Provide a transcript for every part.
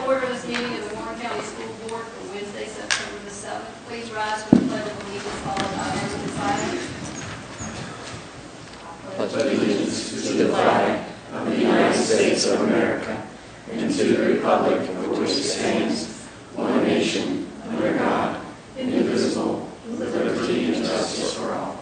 order this meeting of the Warren County School Board for Wednesday, September the 7th. Please rise for the Pledge of Allegiance, followed by oath of silence. Pledge allegiance to the flag of the United States of America and to the republic for which it stands, one nation, under God, indivisible, with liberty and justice for all.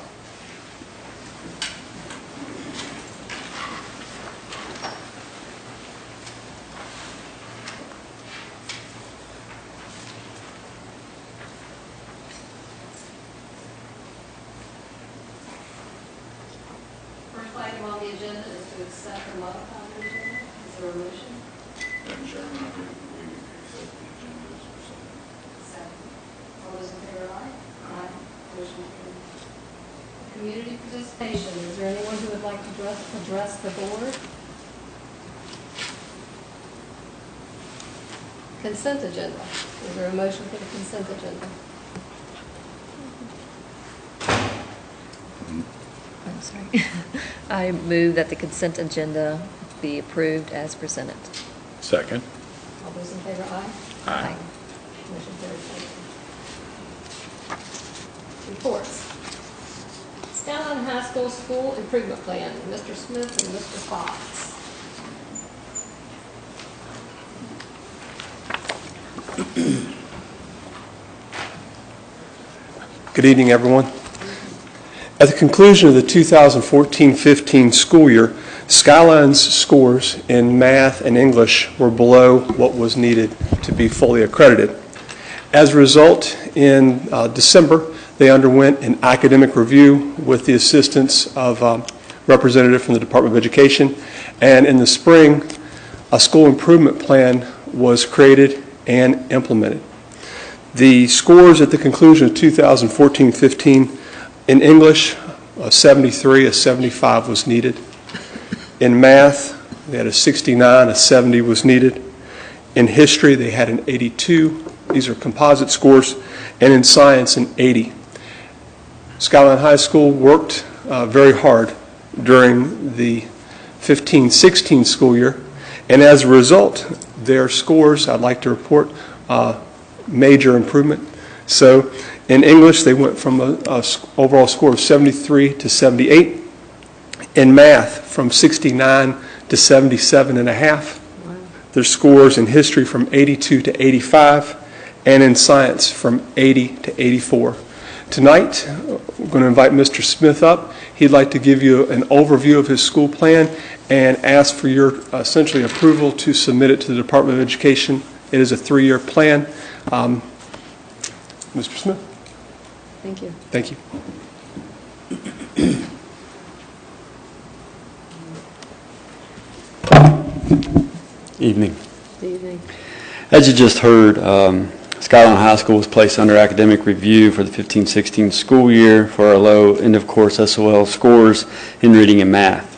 First item on the agenda is to accept and modify the agenda. Is there a motion? Madam Chairman, I move that we accept the agenda as presented. Second. All those in favor, aye? Aye. Motion carries. Community participation. Is there anyone who would like to address the board? Consent agenda. Is there a motion for the consent agenda? I'm sorry. I move that the consent agenda be approved as presented. Second. All those in favor, aye? Aye. Motion carries. Reports. Skyline High School School Improvement Plan, Mr. Smith and Mr. Fox. Good evening, everyone. At the conclusion of the 2014-15 school year, Skyline's scores in math and English were below what was needed to be fully accredited. As a result, in December, they underwent an academic review with the assistance of a representative from the Department of Education, and in the spring, a school improvement plan was created and implemented. The scores at the conclusion of 2014-15 in English, a 73, a 75 was needed. In math, they had a 69, a 70 was needed. In history, they had an 82. These are composite scores. And in science, an 80. Skyline High School worked very hard during the 15-16 school year. And as a result, their scores, I'd like to report, major improvement. So in English, they went from an overall score of 73 to 78. In math, from 69 to 77.5. Wow. Their scores in history from 82 to 85. And in science, from 80 to 84. Tonight, we're going to invite Mr. Smith up. He'd like to give you an overview of his school plan and ask for your essentially approval to submit it to the Department of Education. It is a 3-year plan. Mr. Smith. Thank you. Thank you. Evening. Good evening. As you just heard, Skyline High School was placed under academic review for the 15-16 school year for our low end-of-course SOL scores in reading and math.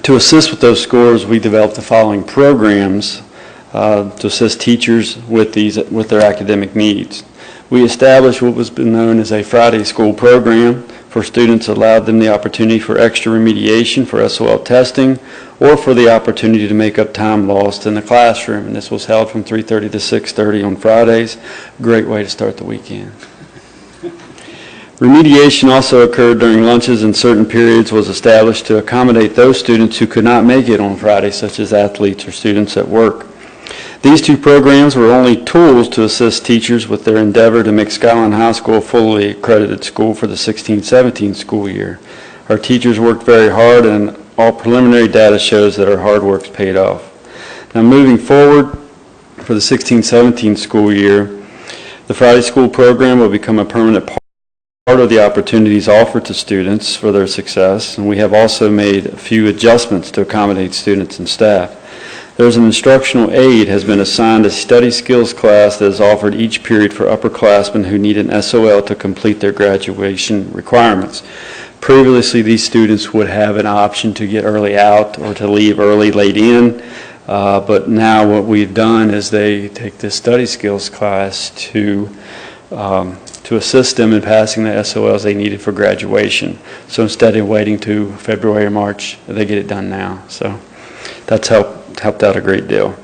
To assist with those scores, we developed the following programs to assist teachers with their academic needs. We established what was known as a Friday school program for students that allowed them the opportunity for extra remediation for SOL testing or for the opportunity to make up time lost in the classroom. And this was held from 3:30 to 6:30 on Fridays. Great way to start the weekend. Remediation also occurred during lunches, and certain periods was established to accommodate those students who could not make it on Friday, such as athletes or students at work. These two programs were only tools to assist teachers with their endeavor to make Skyline High School a fully accredited school for the 16-17 school year. Our teachers worked very hard, and all preliminary data shows that our hard work's paid off. Now, moving forward for the 16-17 school year, the Friday school program will become a permanent part of the opportunities offered to students for their success, and we have also made a few adjustments to accommodate students and staff. There's an instructional aide has been assigned a study skills class that is offered each period for upperclassmen who need an SOL to complete their graduation requirements. Previously, these students would have an option to get early out or to leave early, late in, but now what we've done is they take this study skills class to assist them in passing the SOLs they needed for graduation. So instead of waiting to February or March, they get it done now. So that's helped out a great deal.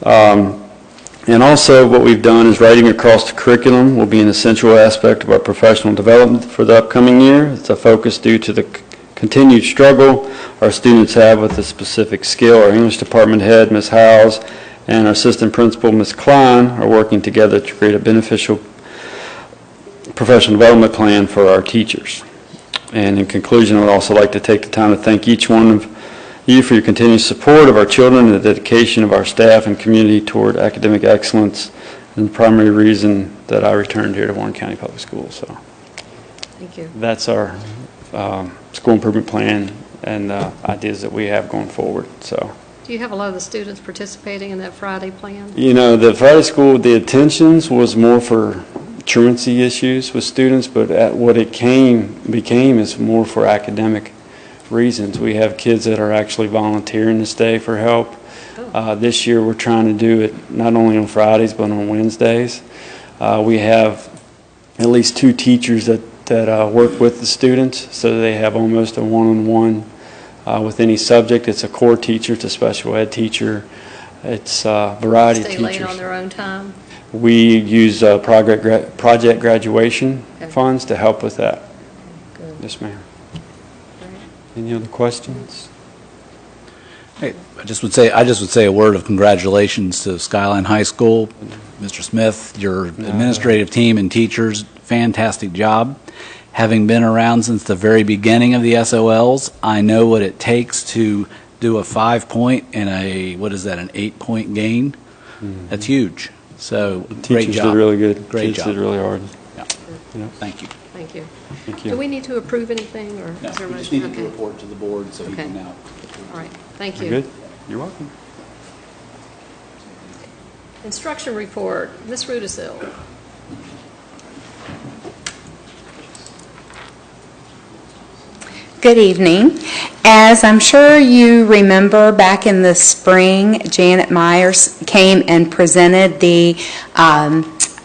And also what we've done is writing across the curriculum will be an essential aspect of our professional development for the upcoming year. It's a focus due to the continued struggle our students have with a specific skill. Our English department head, Ms. Howes, and our assistant principal, Ms. Klein, are working together to create a beneficial professional development plan for our teachers. And in conclusion, I would also like to take the time to thank each one of you for your continued support of our children and the dedication of our staff and community toward academic excellence, and the primary reason that I returned here to Warren County Public Schools. So Thank you. that's our school improvement plan and ideas that we have going forward. So, Do you have a lot of the students participating in that Friday plan? you know, the Friday school, the attentions was more for truancy issues with students, but what it became is more for academic reasons. We have kids that are actually volunteering to stay for help. This year we're trying to do it not only on Fridays but on Wednesdays. We have at least 2 teachers that work with the students, so they have almost a one-on-one with any subject. It's a core teacher, it's a special ed teacher, it's a variety of Stay teachers. late on their own time? We use project graduation funds to help with that. Good. Yes, ma'am. Any other questions? Hey, I just would say a word of congratulations to Skyline High School, Mr. Smith, your administrative team and teachers. Fantastic job. Having been around since the very beginning of the SOLs, I know what it takes to do a 5-point and an 8-point gain. That's huge. So great Teachers job. did really good. Great Kids job. did really hard. Yeah. Yeah. Thank you. Thank you. Thank Do you. we need to approve anything, or No, is there a you just motion? needed to report to the board so you Okay. can now. All right, thank We're you. good? You're welcome. Instruction report, Ms. Rudisil. Good evening. As I'm sure you remember, back in the spring, Janet Myers came and presented the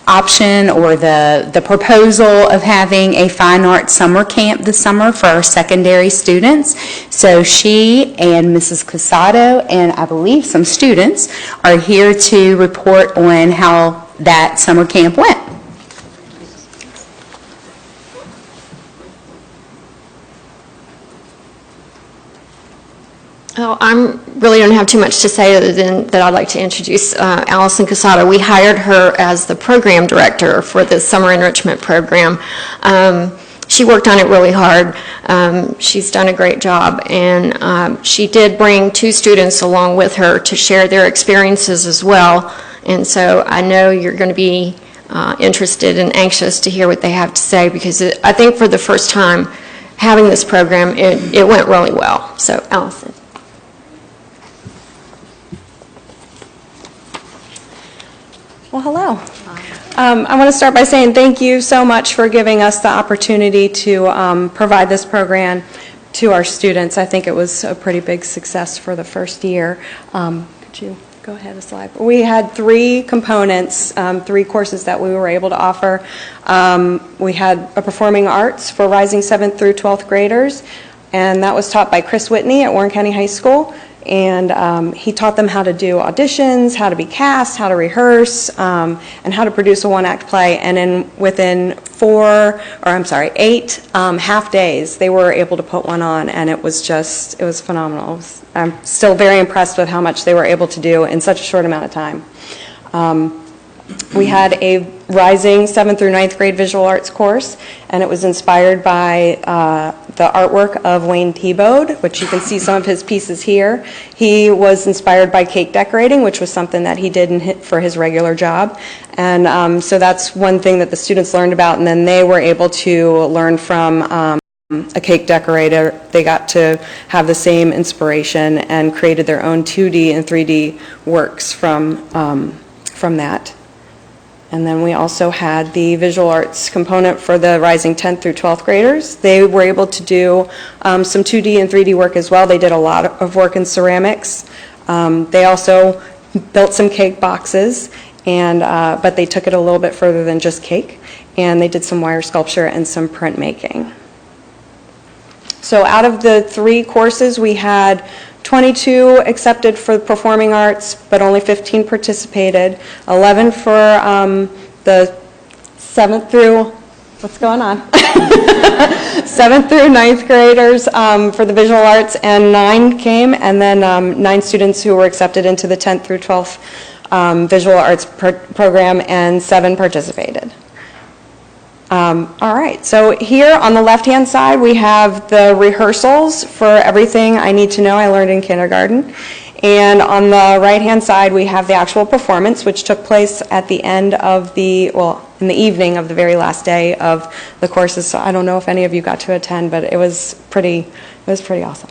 option or the proposal of having a fine arts summer camp this summer for our secondary students. So she and Mrs. Casado and I believe some students are here to report on how that summer camp went. Oh, I really don't have too much to say other than that I'd like to introduce Allison Casado. We hired her as the program director for the summer enrichment program. She worked on it really hard. She's done a great job, and she did bring 2 students along with her to share their experiences as well. And so I know you're going to be interested and anxious to hear what they have to say, because I think for the first time having this program, it went really well. So, Allison. Well, hello. I want to start by saying thank you so much for giving us the opportunity to provide this program to our students. I think it was a pretty big success for the first year. Could you go ahead a slide? We had 3 components, 3 courses that we were able to offer. We had a performing arts for rising 7th through 12th graders, and that was taught by Chris Whitney at Warren County High School. And he taught them how to do auditions, how to be cast, how to rehearse, and how to produce a 1-act play. And within 8 half days, they were able to put one on, and it was phenomenal. I'm still very impressed with how much they were able to do in such a short amount of time. We had a rising 7th through 9th grade visual arts course, and it was inspired by the artwork of Wayne Thiebaud, which you can see some of his pieces here. He was inspired by cake decorating, which was something that he did for his regular job. And so that's one thing that the students learned about, and then they were able to learn from a cake decorator. They got to have the same inspiration and created their own 2D and 3D works from that. And then we also had the visual arts component for the rising 10th through 12th graders. They were able to do some 2D and 3D work as well. They did a lot of work in ceramics. They also built some cake boxes, but they took it a little bit further than just cake. And they did some wire sculpture and some printmaking. So out of the 3 courses, we had 22 accepted for performing arts, but only 15 participated. 11 for the 7th through, what's going on? 7th through 9th graders for the visual arts, and 9 came, and then 9 students who were accepted into the 10th through 12th visual arts program, and 7 participated. All right, so here on the left-hand side, we have the rehearsals for everything I need to know I learned in kindergarten. And on the right-hand side, we have the actual performance, which took place at the end of in the evening of the very last day of the courses. So I don't know if any of you got to attend, but it was pretty awesome.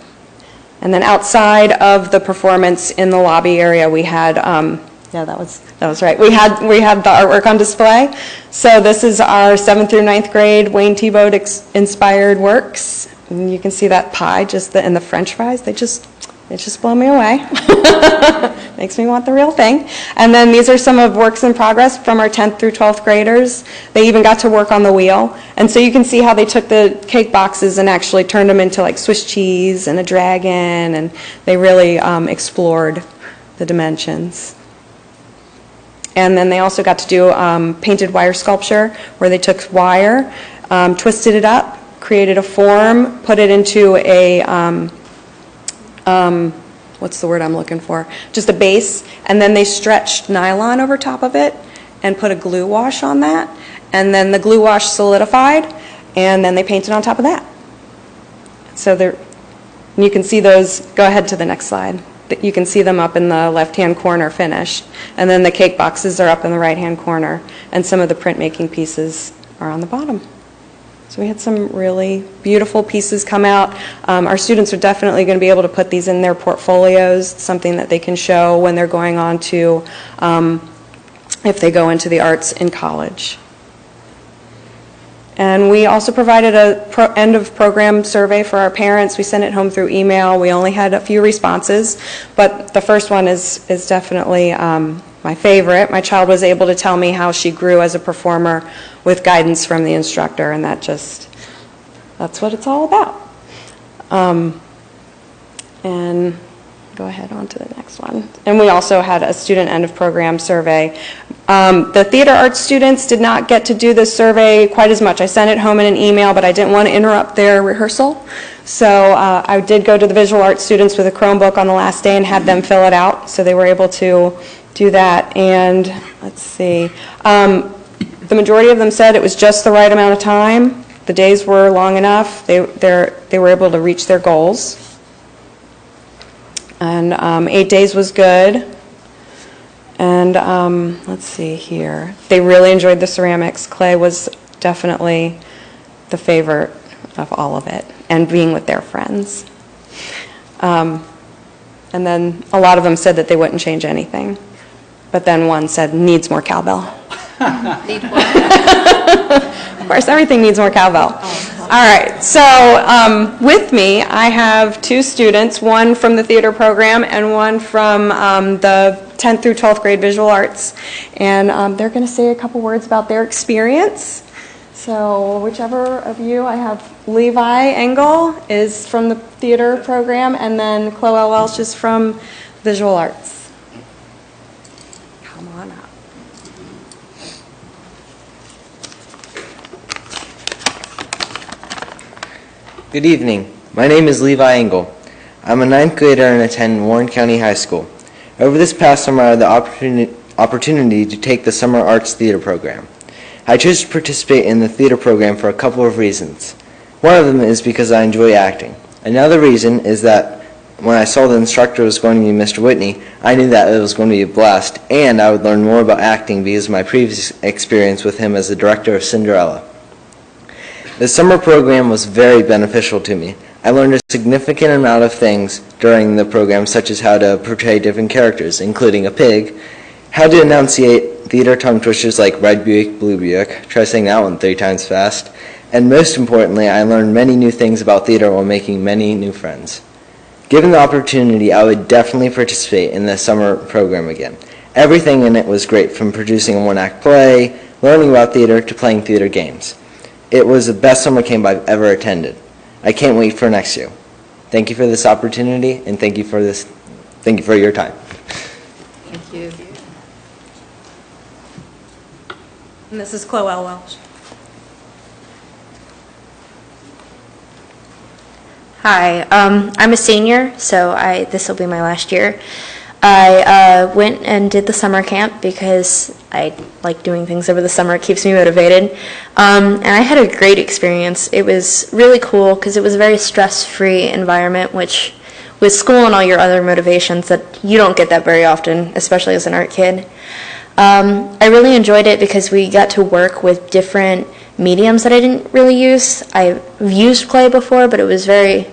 And then outside of the performance in the lobby area, we had, yeah, that was right. We had the artwork on display. So this is our 7th through 9th grade Wayne Thiebaud inspired works. And you can see that pie, and the French fries. They just blow me away. Makes me want the real thing. And then these are some of works in progress from our 10th through 12th graders. They even got to work on the wheel. And so you can see how they took the cake boxes and actually turned them into like Swiss cheese and a dragon, and they really explored the dimensions. And then they also got to do painted wire sculpture, where they took wire, twisted it up, created a form, put it into a what's the word I'm looking for? Just a base, and then they stretched nylon over top of it and put a glue wash on that, and then the glue wash solidified, and then they painted on top of that. So you can see those. Go ahead to the next slide. You can see them up in the left-hand corner finished, and then the cake boxes are up in the right-hand corner, and some of the printmaking pieces are on the bottom. So we had some really beautiful pieces come out. Our students are definitely going to be able to put these in their portfolios, something that they can show when they're going on to, if they go into the arts in college. And we also provided a end of program survey for our parents. We sent it home through email. We only had a few responses, but the first one is definitely my favorite. My child was able to tell me how she grew as a performer with guidance from the instructor, and that's what it's all about. And go ahead on to the next one. And we also had a student end of program survey. The theater arts students did not get to do this survey quite as much. I sent it home in an email, but I didn't want to interrupt their rehearsal. So I did go to the visual arts students with a Chromebook on the last day and had them fill it out, so they were able to do that. And let's see, the majority of them said it was just the right amount of time. The days were long enough. They were able to reach their goals. And 8 days was good. And let's see here. They really enjoyed the ceramics. Clay was definitely the favorite of all of it, and being with their friends. And then a lot of them said that they wouldn't change anything. But then one said, needs more cowbell. Need what? Of course, everything needs more cowbell. All right, so with me, I have 2 students, one from the theater program and one from the 10th through 12th grade visual arts. And they're going to say a couple words about their experience. So whichever of you, I have Levi Engel is from the theater program, and then Chloe Welsh is from visual arts. Come on up. Good evening. My name is Levi Engel. I'm a 9th grader and attend Warren County High School. Over this past summer, I had the opportunity to take the Summer Arts Theater program. I chose to participate in the theater program for a couple of reasons. One of them is because I enjoy acting. Another reason is that when I saw the instructor was going to be Mr. Whitney, I knew that it was going to be a blast, and I would learn more about acting because of my previous experience with him as the director of Cinderella. The summer program was very beneficial to me. I learned a significant amount of things during the program, such as how to portray different characters, including a pig, how to enunciate theater tongue twisters like Red Buick, Blue Buick, try saying that one 3 times fast, and most importantly, I learned many new things about theater while making many new friends. Given the opportunity, I would definitely participate in the summer program again. Everything in it was great, from producing a one-act play, learning about theater, to playing theater games. It was the best summer camp I've ever attended. I can't wait for next year. Thank you for this opportunity, and thank you for your time. Thank you. And this is Chloe Welch. Hi, I'm a senior, so this will be my last year. I went and did the summer camp because I like doing things over the summer. It keeps me motivated. And I had a great experience. It was really cool because it was a very stress-free environment, which with school and all your other motivations, that you don't get that very often, especially as an art kid. I really enjoyed it because we got to work with different mediums that I didn't really use. I've used clay before, but it was very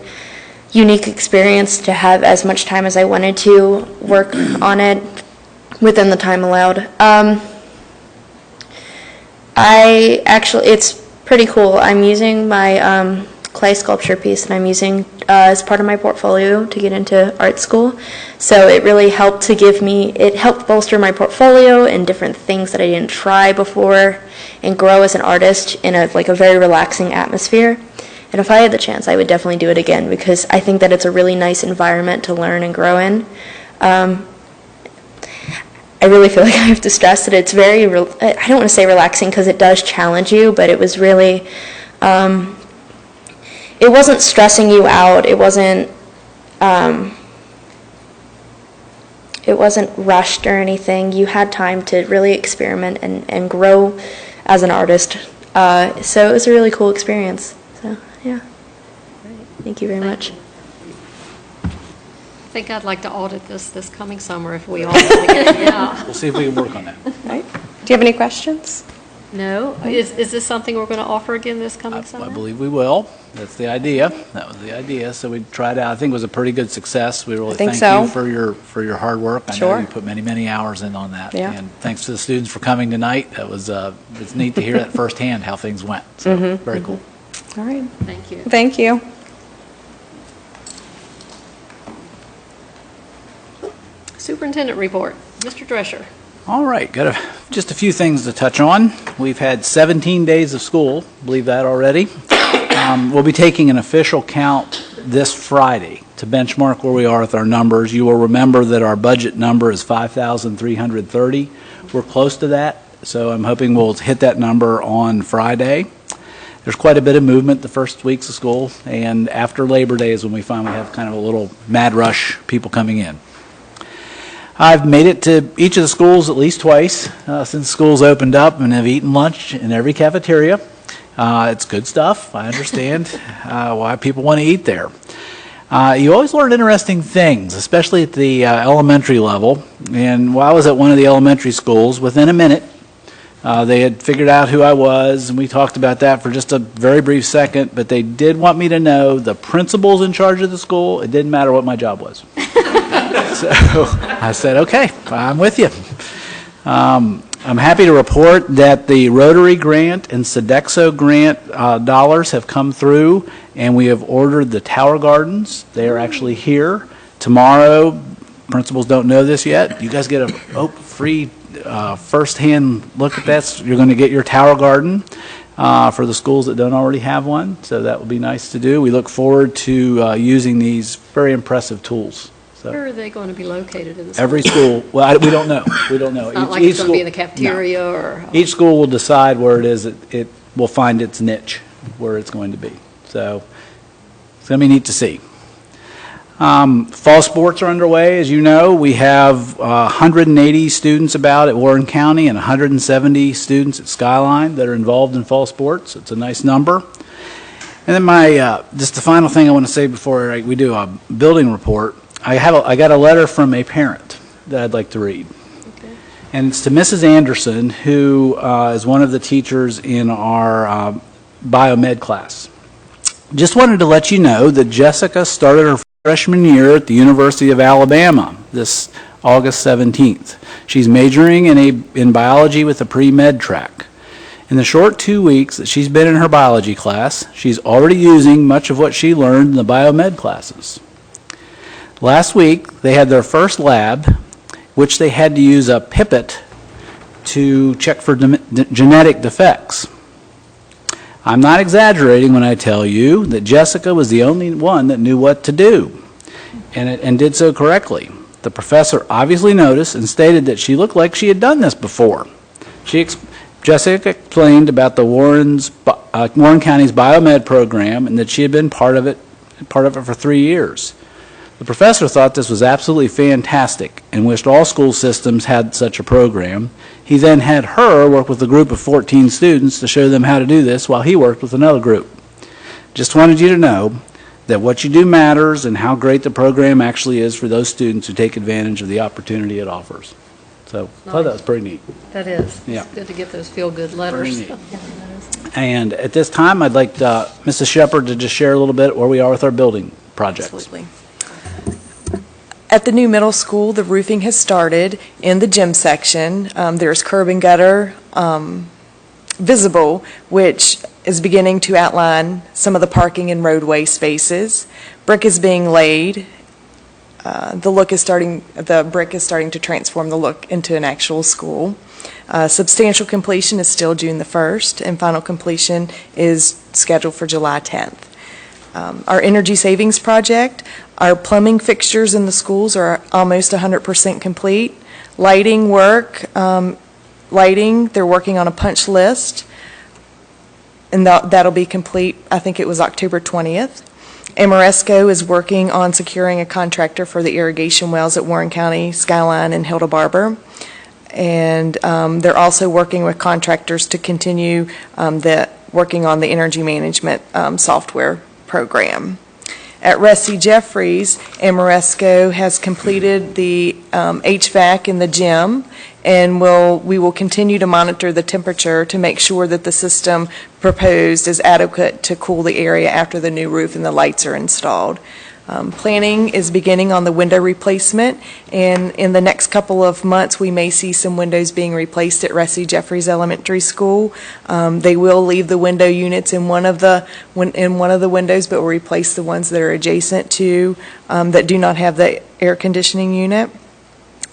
unique experience to have as much time as I wanted to work on it within the time allowed. It's pretty cool. I'm using my clay sculpture piece that I'm using as part of my portfolio to get into art school. So it really helped it helped bolster my portfolio and different things that I didn't try before and grow as an artist in a very relaxing atmosphere. And if I had the chance, I would definitely do it again because I think that it's a really nice environment to learn and grow in. I really feel like I have to stress that it's I don't want to say relaxing because it does challenge you, but it was really, it wasn't stressing you out. It wasn't rushed or anything. You had time to really experiment and grow as an artist. So it was a really cool experience. So, yeah. Thank you very much. I think I'd like to audit this coming summer if we all get together. Yeah. We'll see if we can work on that. Right. Do you have any questions? No? Is this something we're going to offer again this coming I summer? believe we will. That's the idea. That was the idea. So we tried out. I think it was a pretty good success. We really think thank so. you for your hard work. I know Sure. you put many hours in on that. Yeah. And thanks to the students for coming tonight. That was it's neat to hear that firsthand how things went. So very cool. All right. Thank you. Thank you. Superintendent report. Mr. Drescher. All right, just a few things to touch on. We've had 17 days of school, believe that already. We'll be taking an official count this Friday to benchmark where we are with our numbers. You will remember that our budget number is 5,330. We're close to that, so I'm hoping we'll hit that number on Friday. There's quite a bit of movement the first weeks of school, and after Labor Day is when we finally have kind of a little mad rush, people coming in. I've made it to each of the schools at least twice since schools opened up and have eaten lunch in every cafeteria. It's good stuff. I understand why people want to eat there. You always learn interesting things, especially at the elementary level. And while I was at one of the elementary schools, within a minute, they had figured out who I was, and we talked about that for just a very brief second, but they did want me to know the principal's in charge of the school. It didn't matter what my job was. So I said, okay, I'm with you. I'm happy to report that the Rotary grant and Sodexo grant dollars have come through, and we have ordered the Tower Gardens. They are actually here. Tomorrow, principals don't know this yet, you guys get a free first-hand look at that. You're going to get your Tower Garden for the schools that don't already have one, so that will be nice to do. We look forward to using these very impressive tools. So Where are they going to be located in the school? every school, well, we don't know. We don't know. It's not like it's going to be in the cafeteria or... Each school will decide where it is. It will find its niche where it's going to be. So it's going to be neat to see. Fall sports are underway, as you know. We have 180 students about at Warren County and 170 students at Skyline that are involved in fall sports. It's a nice number. And then just the final thing I want to say before we do a building report, I got a letter from a parent that I'd like to read. Okay. And it's to Mrs. Anderson, who is one of the teachers in our biomed class. Just wanted to let you know that Jessica started her freshman year at the University of Alabama this August 17th. She's majoring in biology with a pre-med track. In the short 2 weeks that she's been in her biology class, she's already using much of what she learned in the biomed classes. Last week, they had their first lab, which they had to use a pipette to check for genetic defects. I'm not exaggerating when I tell you that Jessica was the only one that knew what to do, and did so correctly. The professor obviously noticed and stated that she looked like she had done this before. Jessica explained about the Warren County's biomed program and that she had been part of it for 3 years. The professor thought this was absolutely fantastic and wished all school systems had such a program. He then had her work with a group of 14 students to show them how to do this while he worked with another group. Just wanted you to know that what you do matters and how great the program actually is for those students who take advantage of the opportunity it offers. So I thought that was pretty neat. That is. Yeah. It's good to get those feel-good letters. Pretty neat. And at this time, I'd like Mrs. Shepherd to just share a little bit where we are with our building projects. Absolutely. At the new middle school, the roofing has started in the gym section. There's curb and gutter visible, which is beginning to outline some of the parking and roadway spaces. Brick is being laid. The brick is starting to transform the look into an actual school. Substantial completion is still June the 1st, and final completion is scheduled for July 10th. Our energy savings project, our plumbing fixtures in the schools are almost 100% complete. Lighting work, they're working on a punch list, and that'll be complete, I think it was October 20th. Amoresco is working on securing a contractor for the irrigation wells at Warren County, Skyline, and Hilda Barber. And they're also working with contractors to continue working on the energy management software program. At Ressie Jeffries, Amoresco has completed the HVAC in the gym, and we will continue to monitor the temperature to make sure that the system proposed is adequate to cool the area after the new roof and the lights are installed. Planning is beginning on the window replacement, and in the next couple of months, we may see some windows being replaced at Ressie Jeffries Elementary School. They will leave the window units in one of the windows, but will replace the ones that are adjacent to that do not have the air conditioning unit.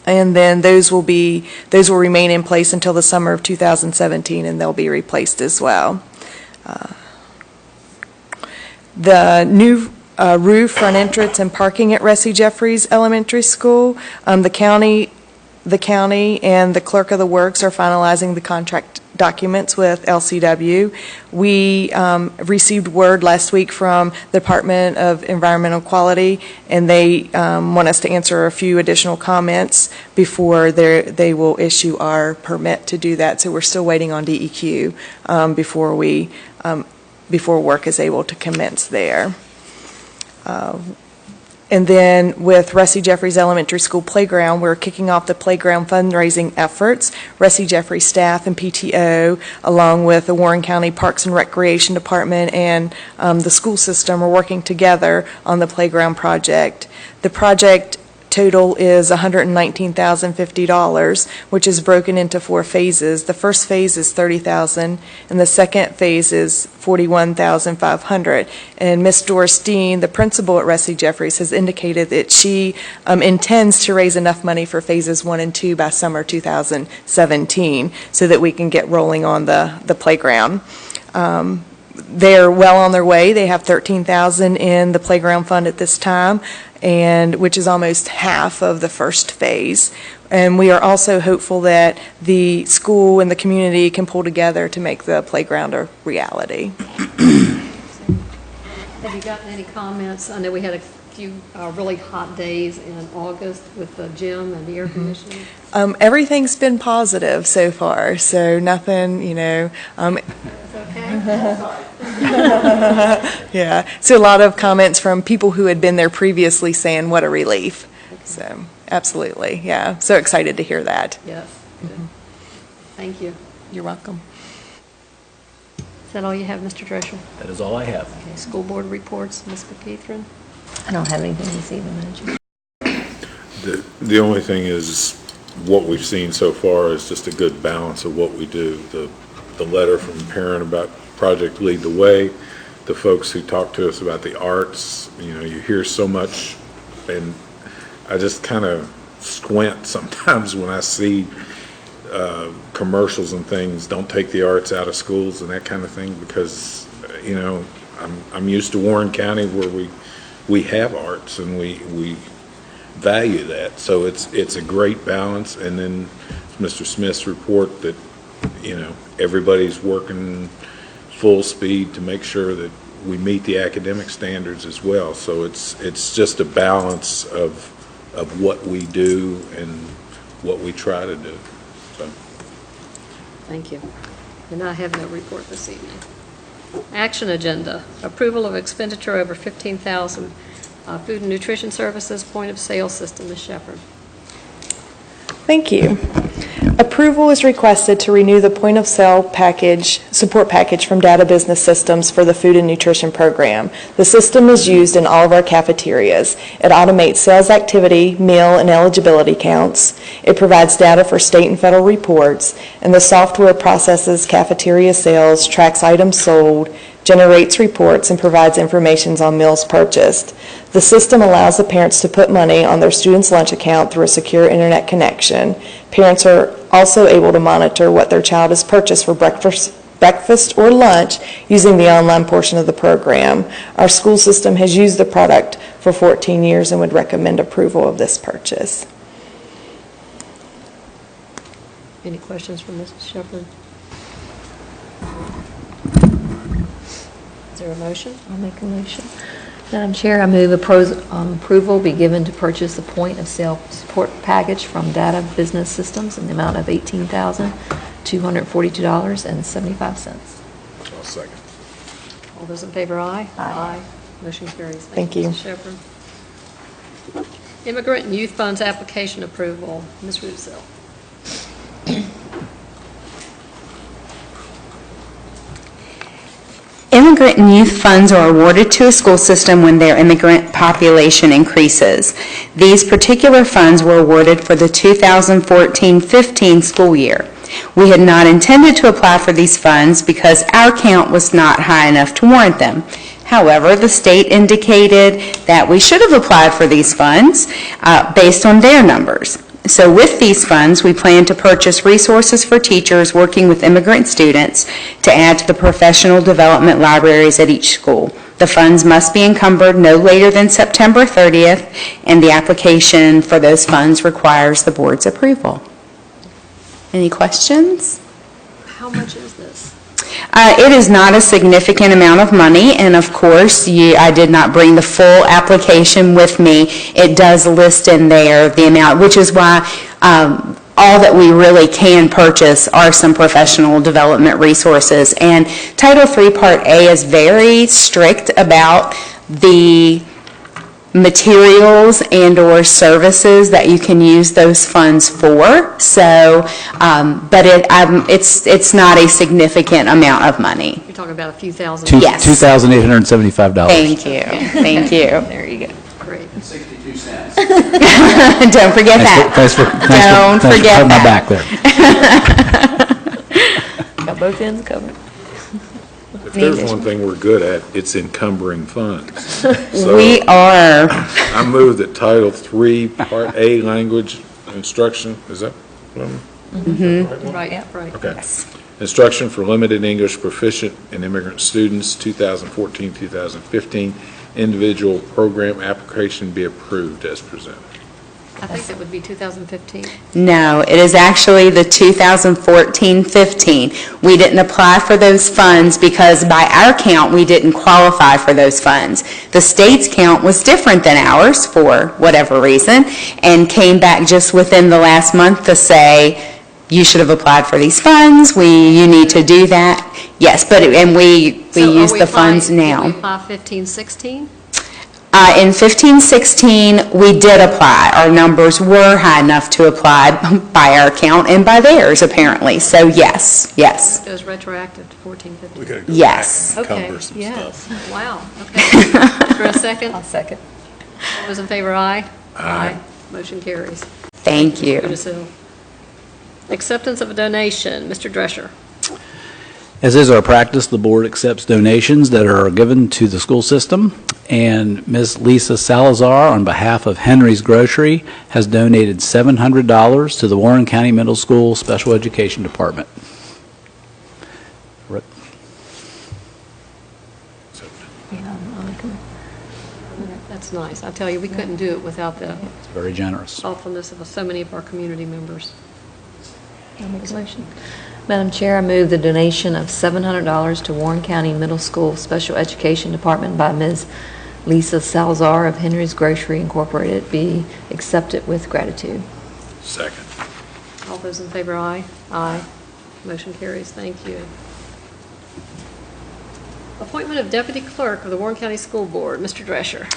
And then those will remain in place until the summer of 2017, and they'll be replaced as well. The new roof, front entrance, and parking at Ressie Jeffries Elementary School. The county and the clerk of the works are finalizing the contract documents with LCW. We received word last week from the Department of Environmental Quality, and they want us to answer a few additional comments before they will issue our permit to do that. So we're still waiting on DEQ before work is able to commence there. And then with Ressie Jeffries Elementary School Playground, we're kicking off the playground fundraising efforts. Ressie Jeffries staff and PTO, along with the Warren County Parks and Recreation Department and the school system, are working together on the playground project. The project total is $119,050, which is broken into 4 phases. The first phase is $30,000, and the second phase is $41,500. And Ms. Doris Dean, the principal at Ressie Jeffries, has indicated that she intends to raise enough money for phases 1 and 2 by summer 2017, so that we can get rolling on the playground. They're well on their way. They have $13,000 in the playground fund at this time, which is almost half of the first phase. And we are also hopeful that the school and the community can pull together to make the playground a reality. Have you gotten any comments? I know we had a few really hot days in August with the gym and the air conditioning. Everything's been positive so far, so nothing, It's okay? yeah. So a lot of comments from people who had been there previously saying what a relief. So absolutely, yeah. So excited to hear that. Yes. Good. Thank you. You're welcome. Is that all you have, Mr. Drescher? That is all I have. Okay, school board reports, Ms. McKeithrin? I don't have anything this evening, Madam Chair. The only thing is, what we've seen so far is just a good balance of what we do. The letter from the parent about Project Lead the Way, the folks who talk to us about the arts, you hear so much, and I just kind of squint sometimes when I see commercials and things, don't take the arts out of schools and that kind of thing, because, you know, I'm used to Warren County where we have arts and we value that. So it's a great balance. And then Mr. Smith's report that, you know, everybody's working full speed to make sure that we meet the academic standards as well. So it's just a balance of what we do and what we try to do. So. Thank you. And I have no report this evening. Action agenda, approval of expenditure over $15,000, food and nutrition services, point of sale system. Ms. Shepherd. Thank you. Approval is requested to renew the point-of-sale package, support package from Data Business Systems for the food and nutrition program. The system is used in all of our cafeterias. It automates sales activity, meal, and eligibility counts. It provides data for state and federal reports, and the software processes cafeteria sales, tracks items sold, generates reports, and provides information on meals purchased. The system allows the parents to put money on their students' lunch account through a secure internet connection. Parents are also able to monitor what their child has purchased for breakfast or lunch using the online portion of the program. Our school system has used the product for 14 years and would recommend approval of this purchase. Any questions from Mrs. Shepherd? Is there a motion? I'll make a motion. Madam Chair, I move approval be given to purchase the point of sale support package from Data Business Systems in the amount of $18,242.75. I'll second. All those in favor, aye? Aye. Motion carries. Thank you. Mrs. Shepherd. Immigrant and Youth Funds application approval. Ms. Ruzel. Immigrant and youth funds are awarded to a school system when their immigrant population increases. These particular funds were awarded for the 2014-15 school year. We had not intended to apply for these funds because our count was not high enough to warrant them. However, the state indicated that we should have applied for these funds based on their numbers. So with these funds, we plan to purchase resources for teachers working with immigrant students to add to the professional development libraries at each school. The funds must be encumbered no later than September 30th, and the application for those funds requires the board's approval. Any questions? How much is this? It is not a significant amount of money, and of course, I did not bring the full application with me. It does list in there the amount, which is why all that we really can purchase are some professional development resources. And Title III Part A is very strict about the materials and or services that you can use those funds for. So, but it's not a significant amount of money. You're talking about a few thousand? Yes. $2,875. Thank you. Thank you. There you go. Great. 62 cents. Don't forget that. Don't forget my that. back there. Got both ends covered. If there's one thing we're good at, it's encumbering funds. So We are. I move that Title III, Part A, language instruction, is that? Right, right. Okay. Instruction for limited English proficient and immigrant students, 2014-2015, individual program application be approved as presented. I think it would be 2015. No, it is actually the 2014-15. We didn't apply for those funds because by our count, we didn't qualify for those funds. The state's count was different than ours for whatever reason and came back just within the last month to say, you should have applied for these funds, you need to do that. Yes, but, and we use the funds now. Did we apply 15-16? In 15-16, we did apply. Our numbers were high enough to apply by our count and by theirs, apparently. So, yes, yes. It goes retroactive to 14-15. Yes. Okay, yes. Wow, okay. For a second? I'll second. All those in favor, aye? Aye. Motion carries. Thank you. Acceptance of a donation, Mr. Drescher. As is our practice, the board accepts donations that are given to the school system, and Ms. Lisa Salazar, on behalf of Henry's Grocery, has donated $700 to the Warren County Middle School Special Education Department. Rick? That's nice. I tell you, we couldn't do it without the It's very generous. thoughtfulness of so many of our community members. I'll make a motion. Madam Chair, I move the donation of $700 to Warren County Middle School Special Education Department by Ms. Lisa Salazar of Henry's Grocery Incorporated be accepted with gratitude. Second. All those in favor, aye. Aye. Motion carries. Thank you. Appointment of Deputy Clerk of the Warren County School Board, Mr. Drescher.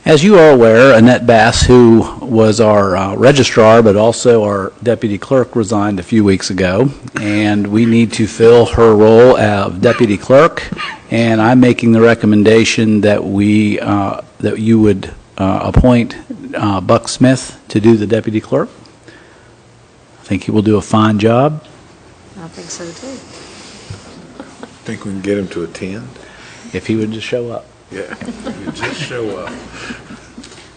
As you are aware, Annette Bass, who was our registrar but also our deputy clerk, resigned a few weeks ago, and we need to fill her role of deputy clerk, and I'm making the recommendation that that you would appoint Buck Smith to do the deputy clerk. I think he will do a fine job. I think so, too. Think we can get him to attend? If he would just show up. Yeah, you just show up.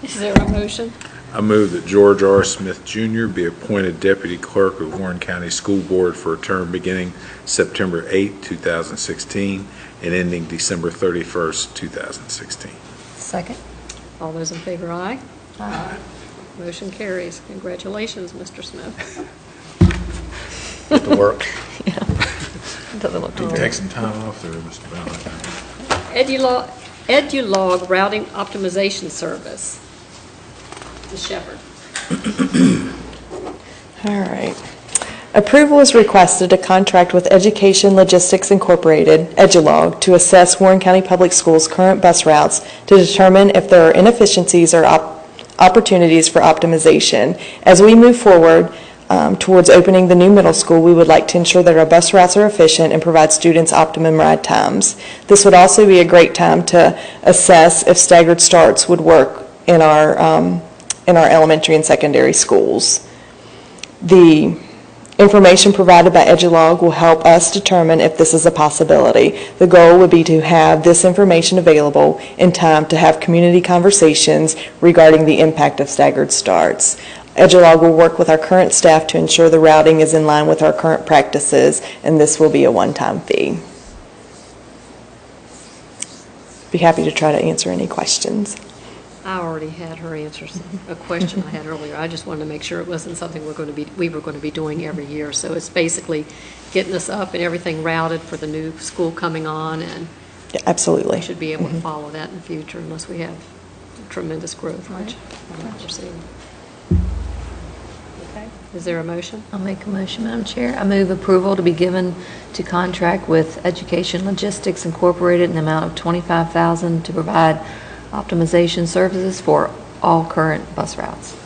Is there a motion? I move that George R. Smith Jr. be appointed Deputy Clerk of Warren County School Board for a term beginning September 8, 2016, and ending December 31st, 2016. Second. All those in favor, aye. Aye. Motion carries. Congratulations, Mr. Smith. Get to work. Doesn't look too Take some time off there, Mr. Valentine. EduLog Routing Optimization Service. Ms. Shepherd. All right. Approval is requested to contract with Education Logistics Incorporated, EduLog, to assess Warren County Public Schools' current bus routes to determine if there are inefficiencies or opportunities for optimization. As we move forward towards opening the new middle school, we would like to ensure that our bus routes are efficient and provide students optimum ride times. This would also be a great time to assess if staggered starts would work in our elementary and secondary schools. The information provided by EduLog will help us determine if this is a possibility. The goal would be to have this information available in time to have community conversations regarding the impact of staggered starts. EduLog will work with our current staff to ensure the routing is in line with our current practices, and this will be a one-time fee. Be happy to try to answer any questions. I already had her answer a question I had earlier. I just wanted to make sure it wasn't something we were going to be doing every year. So it's basically getting us up and everything routed for the new school coming on, and Yeah, absolutely. we should be able to follow that in the future unless we have tremendous growth, which I'm not foreseeing. Okay, is there a motion? I'll make a motion, Madam Chair. I move approval to be given to contract with Education Logistics Incorporated in the amount of $25,000 to provide optimization services for all current bus routes.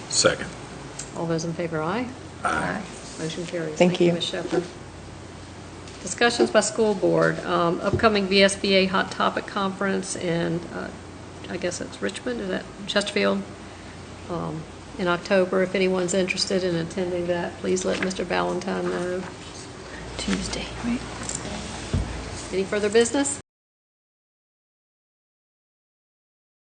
Second. All those in favor, aye? Aye. Motion carries. Thank you. Ms. Shepherd. Discussions by school board, upcoming VSBA Hot Topic Conference, and I guess it's Richmond, is that Chesterfield, in October. If anyone's interested in attending that, please let Mr. Valentine know. Tuesday, right? Any further business?